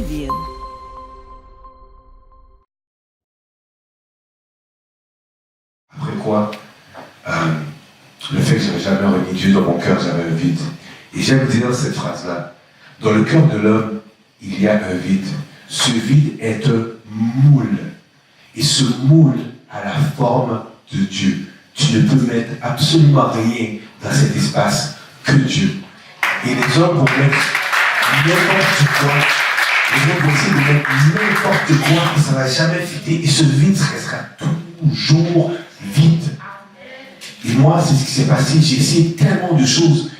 View. Après quoi, le fait que je n'avais jamais remis Dieu dans mon cœur, j'avais un vide. Et j'aime dire cette phrase-là. Dans le cœur de l'homme, il y a un vide. Ce vide est un moule. Et ce moule a la forme de Dieu. Tu ne peux mettre absolument rien dans cet espace que Dieu. Et les hommes vont mettre n'importe quoi. Les hommes vont essayer de mettre n'importe quoi et ça ne va jamais fitter. Et ce vide restera toujours vide. Et moi, c'est ce qui s'est passé. J'ai essayé tellement de choses.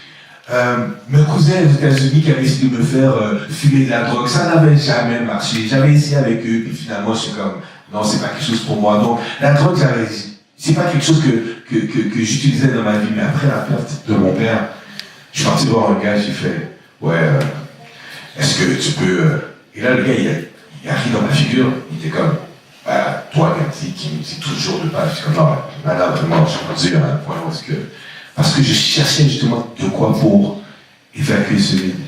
Mes cousins aux États-Unis qui avaient essayé de me faire fumer de la drogue, ça n'avait jamais marché. J'avais essayé avec eux, puis finalement, je suis comme, non, c'est pas quelque chose pour moi. Donc, la drogue, c'est pas quelque chose que j'utilisais dans ma vie. Mais après la perte de mon père, je suis parti voir un gars, j'ai fait, ouais, est-ce que tu peux. Et là, le gars, il a ri dans ma figure. Il était comme, toi, Gatti, qui me dit toujours de pas. Je suis comme, non, madame, vraiment, je suis rendu à un point où est-ce que. Parce que je cherchais justement de quoi pour évacuer ce vide.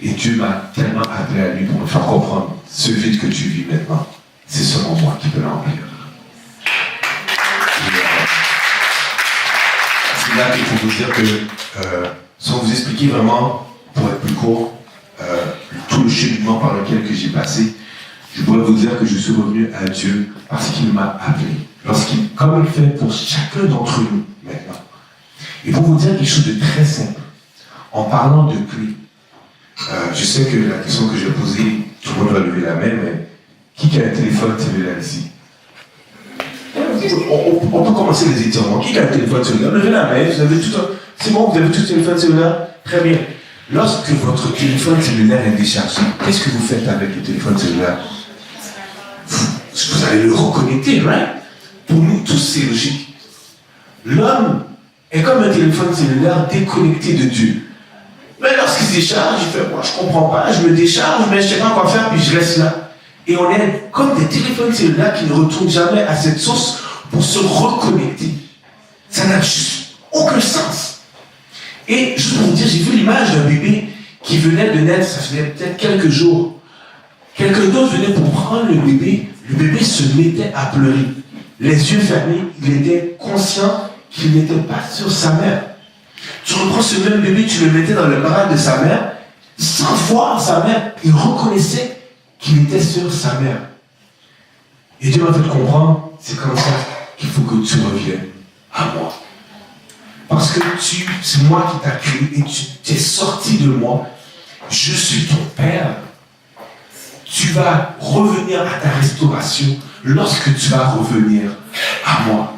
Et Dieu m'a tellement appelé à lui pour me faire comprendre ce vide que tu vis maintenant. C'est seulement moi qui peux l'emplir. C'est là qu'il faut vous dire que, sans vous expliquer vraiment, pour être plus court, tout le cheminement par lequel que j'ai passé, je pourrais vous dire que je suis revenu à Dieu parce qu'il m'a appelé. Comme il fait pour chacun d'entre nous maintenant. Et pour vous dire quelque chose de très simple, en parlant de clés, je sais que la question que j'ai posée, tout le monde va lever la main, mais qui a un téléphone cellulaire ici? On peut commencer les étirements. Qui a un téléphone cellulaire? Levez la main, vous avez tout un... C'est bon, vous avez tout un téléphone cellulaire? Très bien. Lorsque votre téléphone cellulaire est déchargé, qu'est-ce que vous faites avec le téléphone cellulaire? Vous allez le reconnecter, right? Pour nous tous, c'est logique. L'homme est comme un téléphone cellulaire déconnecté de Dieu. Mais lorsqu'il se décharge, il fait, moi je comprends pas, je me décharge, mais je sais pas quoi faire, puis je reste là. Et on est comme des téléphones cellulaires qui ne retournent jamais à cette source pour se reconnecter. Ça n'a juste aucun sens. Et juste pour vous dire, j'ai vu l'image d'un bébé qui venait de naître, ça faisait peut-être quelques jours. Quelqu'un d'autre venait pour prendre le bébé se mettait à pleurer. Les yeux fermés, il était conscient qu'il n'était pas sur sa mère. Tu reprends ce même bébé, tu le mettais dans le bras de sa mère, sans voir sa mère, il reconnaissait qu'il était sur sa mère. Et Dieu m'a fait comprendre, c'est comme ça qu'il faut que tu reviennes à moi. Parce que c'est moi qui t'ai créé et tu es sorti de moi. Je suis ton Père. Tu vas revenir à ta restauration lorsque tu vas revenir à moi.